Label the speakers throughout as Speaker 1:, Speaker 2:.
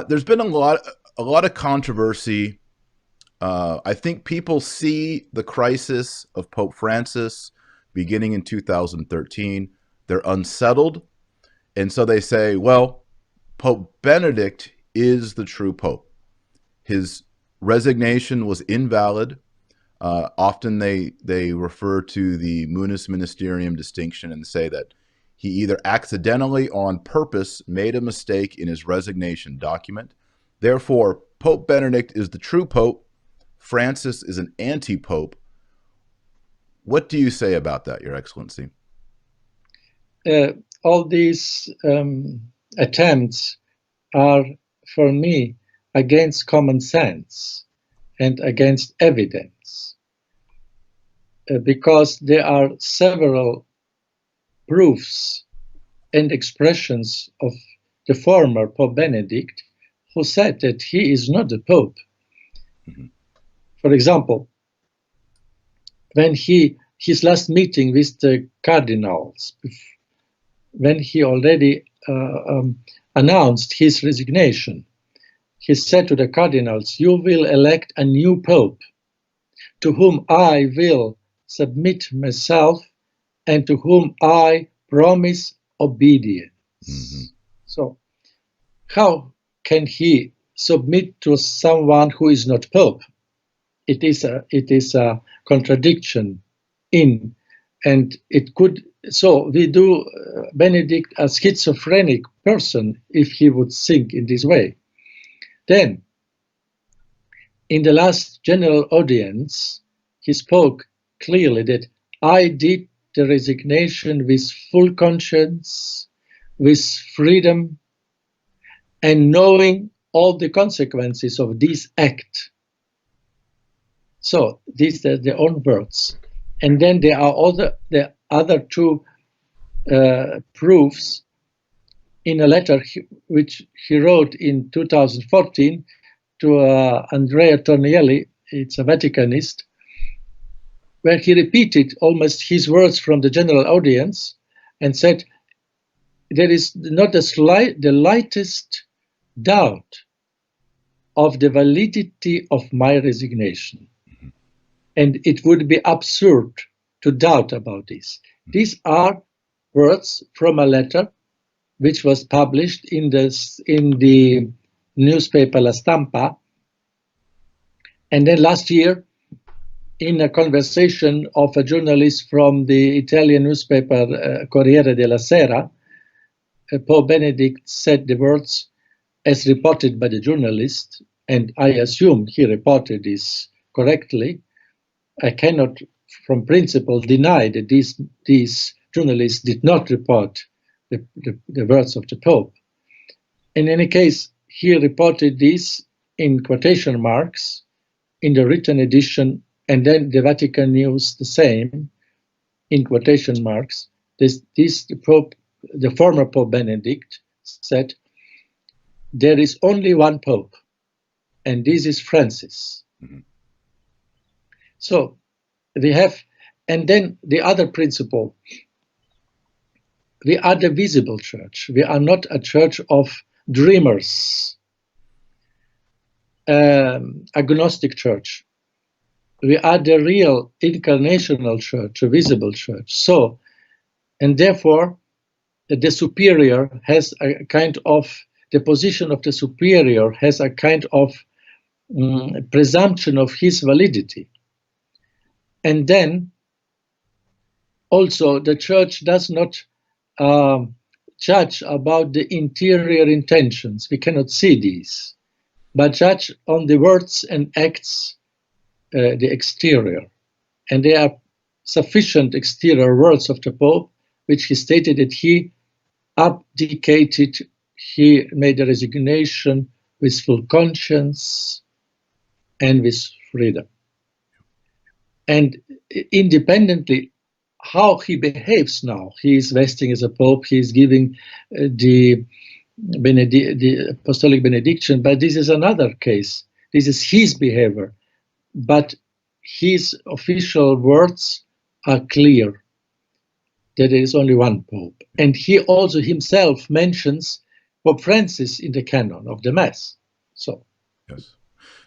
Speaker 1: There's been a lot of controversy. I think people see the crisis of Pope Francis beginning in 2013. They're unsettled, and so they say, well, Pope Benedict is the true pope. His resignation was invalid. Often they refer to the munus ministerium distinction and say that he either accidentally or on purpose made a mistake in his resignation document. Therefore, Pope Benedict is the true pope. Francis is an anti-pope. What do you say about that, Your Excellency?
Speaker 2: All these attempts are, for me, against common sense and against evidence, because there are several proofs and expressions of the former Pope Benedict who said that he is not the Pope. Mm-hmm. For example, when his last meeting with the cardinals, when he already announced his resignation, he said to the cardinals, "You will elect a new Pope, to whom I will submit myself and to whom I promise obedience." Mm-hmm. So how can he submit to someone who is not Pope? It is a contradiction in, and it could, so we do Benedict a schizophrenic person if he would think in this way. Then, in the last general audience, he spoke clearly that I did the resignation with full conscience, with freedom, and knowing all the consequences of this act. So these are their own words. And then there are the other two proofs in a letter which he wrote in 2014 to Andrea Tornielli, it's a Vaticanist, where he repeated almost his words from the general audience and said, there is not the lightest doubt of the validity of my resignation. And it would be absurd to doubt about this. These are words from a letter which was published in the newspaper La Stampa. And then last year, in a conversation of a journalist from the Italian newspaper Corriere della Sera, Pope Benedict said the words as reported by the journalist, and I assume he reported this correctly. I cannot, from principle, deny that these journalists did not report the words of the Pope. In any case, he reported this in quotation marks in the written edition, and then the Vatican News the same in quotation marks. The former Pope Benedict said, there is only one Pope, and this is Francis. Mm-hmm. So we have, and then the other principle, we are the visible church. We are not a church of dreamers, agnostic church. We are the real incarnational church, a visible church. So, and therefore, the superior has a kind of, the position of the superior has a kind of presumption of his validity. And then also the church does not judge about the interior intentions. We cannot see these, but judge on the words and acts, the exterior. And there are sufficient exterior words of the Pope, which he stated that he abdicated, he made a resignation with full conscience and with freedom. And independently how he behaves now, he is vesting as a Pope, he is giving the apostolic benediction, but this is another case. This is his behavior, but his official words are clear that there is only one Pope. And he also himself mentions Pope Francis in the canon of the Mass. So,
Speaker 1: yes.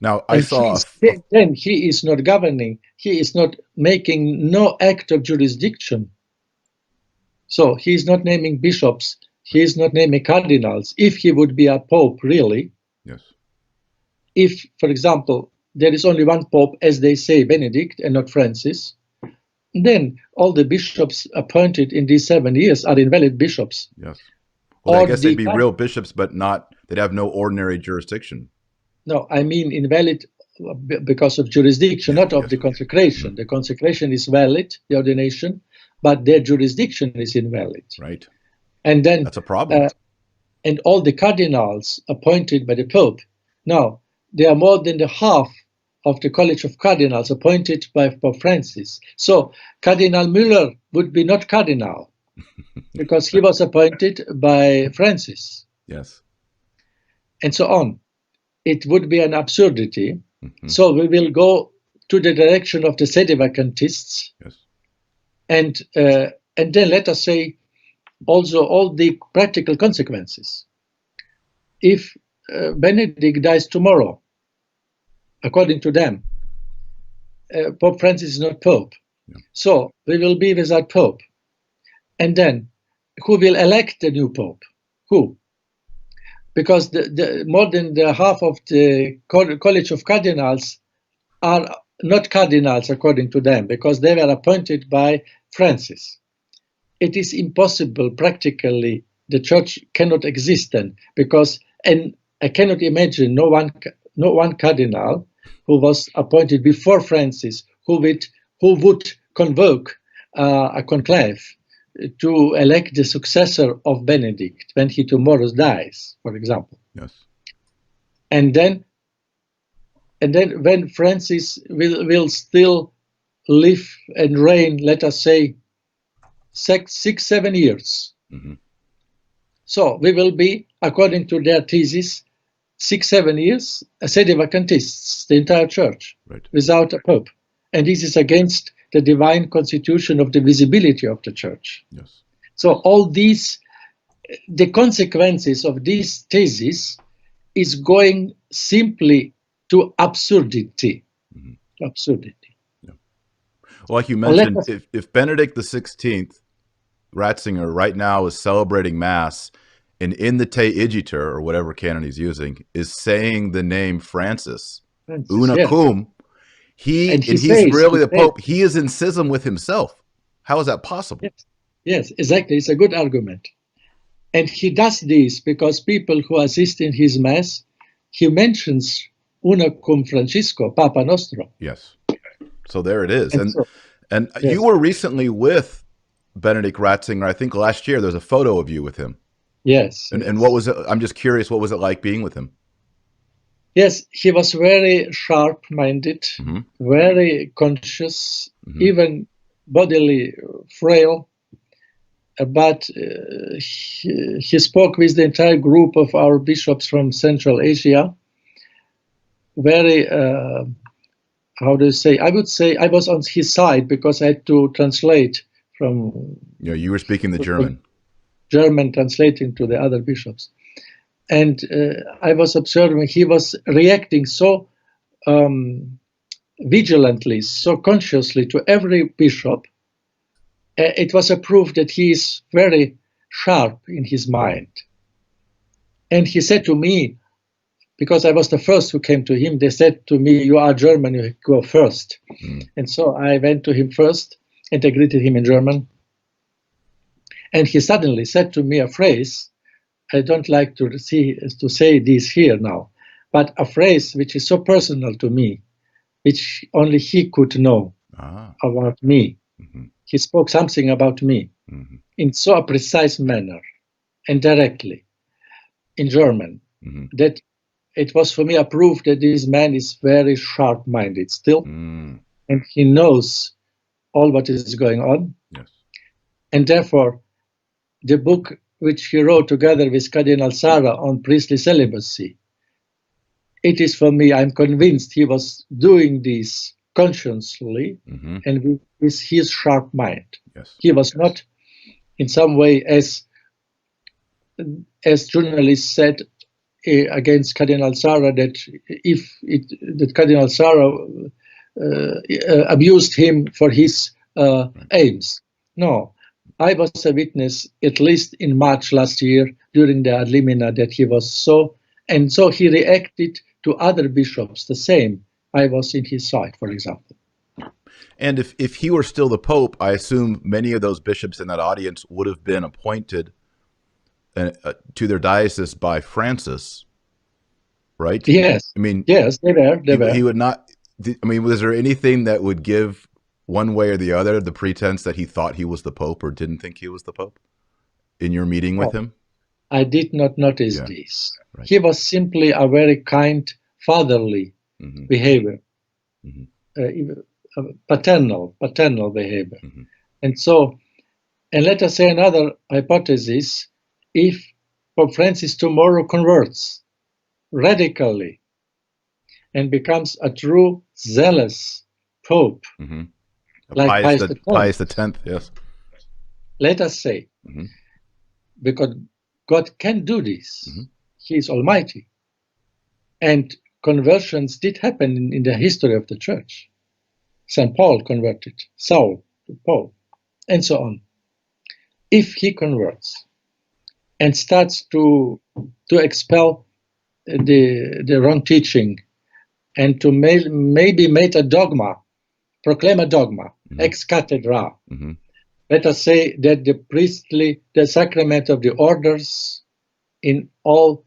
Speaker 1: Now I saw.
Speaker 2: Then he is not governing. He is not making no act of jurisdiction. So he is not naming bishops. He is not naming cardinals. If he would be a pope, really.
Speaker 1: Yes.
Speaker 2: If, for example, there is only one pope, as they say, Benedict, and not Francis, then all the bishops appointed in these 7 years are invalid bishops.
Speaker 1: Yes. Well, I guess they'd be
Speaker 2: the
Speaker 1: real bishops, but not, they'd have no ordinary jurisdiction.
Speaker 2: No, I mean invalid because of jurisdiction, not of the consecration. The consecration is valid, the ordination, but their jurisdiction is invalid.
Speaker 1: Right.
Speaker 2: And then
Speaker 1: that's a problem.
Speaker 2: And all the cardinals appointed by the Pope, now they are more than the half of the College of Cardinals appointed by Pope Francis. So Cardinal Müller would be not cardinal because he was appointed by Francis.
Speaker 1: Yes.
Speaker 2: And so on. It would be an absurdity. So we will go to the direction of the sedevacantists.
Speaker 1: Yes.
Speaker 2: And then let us say also all the practical consequences. If Benedict dies tomorrow, according to them, Pope Francis is not Pope.
Speaker 1: Yeah.
Speaker 2: So we will be without Pope. And then who will elect the new Pope? Who? Because the more than the half of the College of Cardinals are not cardinals according to them, because they were appointed by Francis. It is impossible practically. The church cannot exist then, because, and I cannot imagine no one cardinal who was appointed before Francis who would convoke a conclave to elect the successor of Benedict when he tomorrow dies, for example.
Speaker 1: Yes. And
Speaker 2: then when Francis will still live and reign, let us say, 6-7 years. So we will be, according to their thesis, 6-7 years, sedevacantists, the entire church, without a pope. And this is against the divine constitution of the visibility of the church.
Speaker 1: Yes.
Speaker 2: So all these, the consequences of these theses is going simply to absurdity. Absurdity.
Speaker 1: Yeah. Well, like you mentioned, if Benedict XVI, Ratzinger, right now is celebrating Mass, and in the Te Igitur, or whatever canon he's using, is saying the name Francis, una cum, he's really the Pope. He is in schism with himself. How is that possible?
Speaker 2: Yes, exactly. It's a good argument. And he does this because people who assist in his Mass, he mentions una cum Francisco, Papa Nostro.
Speaker 1: Yes. So there it is. And you were recently with Benedict Ratzinger, I think last year. There's a photo of you with him.
Speaker 2: Yes.
Speaker 1: And what was it? I'm just curious, what was it like being with him?
Speaker 2: Yes, he was very sharp-minded, very conscious, even bodily frail. But he spoke with the entire group of our bishops from Central Asia. Very, how do you say? I would say I was on his side because I had to translate from.
Speaker 1: Yeah, you were speaking the German.
Speaker 2: German translating to the other bishops. And I was observing he was reacting so vigilantly, so consciously to every bishop. It was a proof that he is very sharp in his mind. And he said to me, because I was the first who came to him, they said to me, "You are German, you go first." And so I went to him first and I greeted him in German. And he suddenly said to me a phrase, I don't like to say this here now, but a phrase which is so personal to me, which only he could know about me. He spoke something about me in so a precise manner and directly in German that it was for me a proof that this man is very sharp-minded still, and he knows all what is going on.
Speaker 1: Yes.
Speaker 2: And therefore, the book which he wrote together with Cardinal Sarah on priestly celibacy, it is for me, I'm convinced he was doing this consciously and with his sharp mind.
Speaker 1: Yes.
Speaker 2: He was not in some way as as journalists said against Cardinal Sarah, that Cardinal Sarah abused him for his aims. No, I was a witness, at least in March last year, during the ad limina, that he was so, and so he reacted to other bishops the same. I was in his side, for example.
Speaker 1: And if he were still the Pope, I assume many of those bishops in that audience would have been appointed to their diocese by Francis, right?
Speaker 2: Yes.
Speaker 1: I mean,
Speaker 2: yes, they were.
Speaker 1: He would not. I mean, was there anything that would give one way or the other the pretense that he thought he was the Pope or didn't think he was the Pope in your meeting with him?
Speaker 2: I did not notice this.
Speaker 1: Right.
Speaker 2: He was simply a very kind, fatherly behavior, paternal behavior. And so, and let us say another hypothesis, if Pope Francis tomorrow converts radically and becomes a true zealous Pope, like
Speaker 1: Pius X, yes.
Speaker 2: Let us say, because God can do this. He is almighty. And conversions did happen in the history of the church. St. Paul converted Saul to Paul, and so on. If he converts and starts to expel the wrong teaching and to maybe make a dogma, proclaim a dogma, ex cathedra, let us say that the sacrament of the orders in all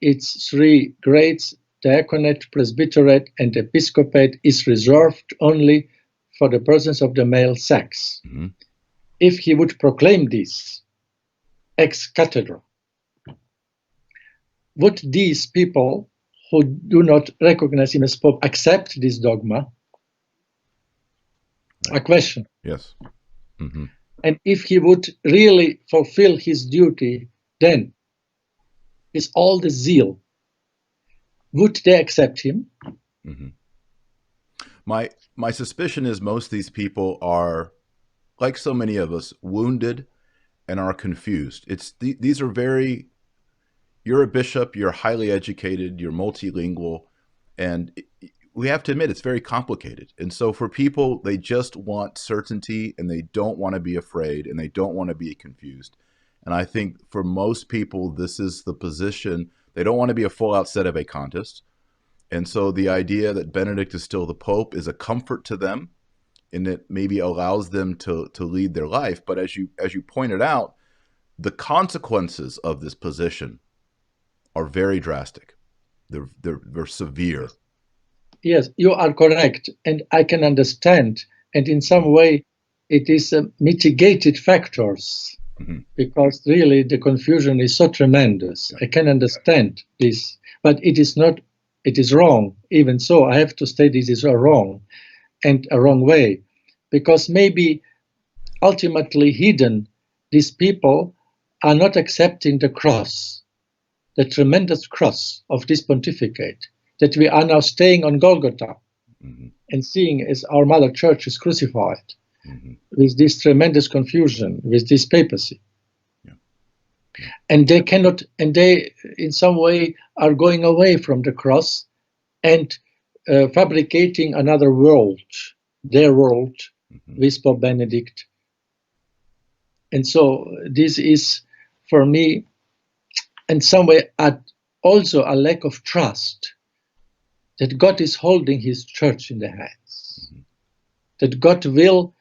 Speaker 2: its three grades, diaconate, presbyterate, and episcopate, is reserved only for the persons of the male sex. If he would proclaim this ex cathedra, would these people who do not recognize him as Pope accept this dogma? A question.
Speaker 1: Yes.
Speaker 2: And if he would really fulfill his duty, then with all the zeal, would they accept him?
Speaker 1: My suspicion is most of these people are, like so many of us, wounded and are confused. These are very, you're a bishop, you're highly educated, you're multilingual, and we have to admit it's very complicated. And so for people, they just want certainty and they don't want to be afraid and they don't want to be confused. And I think for most people, this is the position. They don't want to be a full-out sedevacantist. And so the idea that Benedict is still the Pope is a comfort to them, and it maybe allows them to lead their life. But as you pointed out, the consequences of this position are very drastic. They're severe.
Speaker 2: Yes, you are correct, and I can understand. And in some way, it is mitigated factors, because really the confusion is so tremendous. I can understand this, but it is not. It is wrong. Even so, I have to say this is wrong, and a wrong way, because maybe ultimately hidden, these people are not accepting the cross, the tremendous cross of this pontificate, that we are now staying on Golgotha and seeing as our Mother Church is crucified with this tremendous confusion, with this papacy. And they cannot, and they in some way are going away from the cross and fabricating another world, their world, with Pope Benedict. And so this is, for me, in some way, also a lack of trust that God is holding his church in the hands, that God will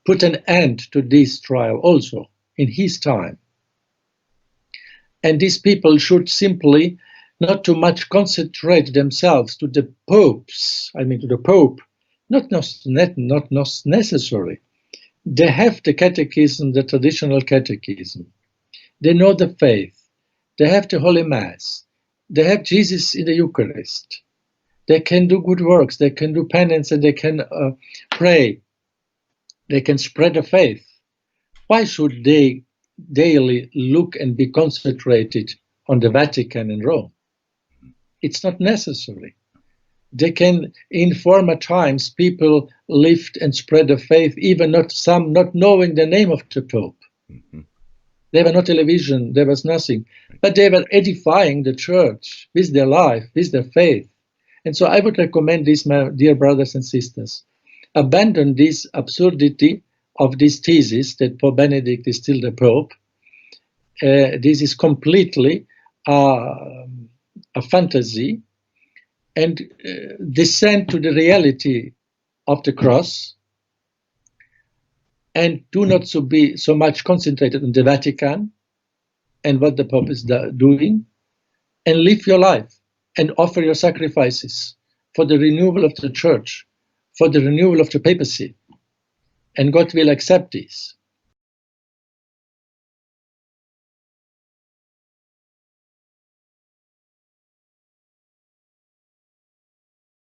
Speaker 2: put an end to this trial also in his time. And these people should simply not too much concentrate themselves to the popes, I mean to the Pope, not necessary. They have the catechism, the traditional catechism. They know the faith. They have the Holy Mass. They have Jesus in the Eucharist. They can do good works. They can do penance and they can pray. They can spread the faith. Why should they daily look and be concentrated on the Vatican and Rome? It's not necessary. They can, in former times, people lived and spread the faith, even not knowing the name of the Pope. There were no television, there was nothing. But they were edifying the church with their life, with their faith. And so I would recommend this, my dear brothers and sisters. Abandon this absurdity of this thesis that Pope Benedict is still the Pope. This is completely a fantasy, and descend to the reality of the cross, and do not be so much concentrated on the Vatican and what the Pope is doing, and live your life and offer your sacrifices for the renewal of the church, for the renewal of the papacy, and God will accept this.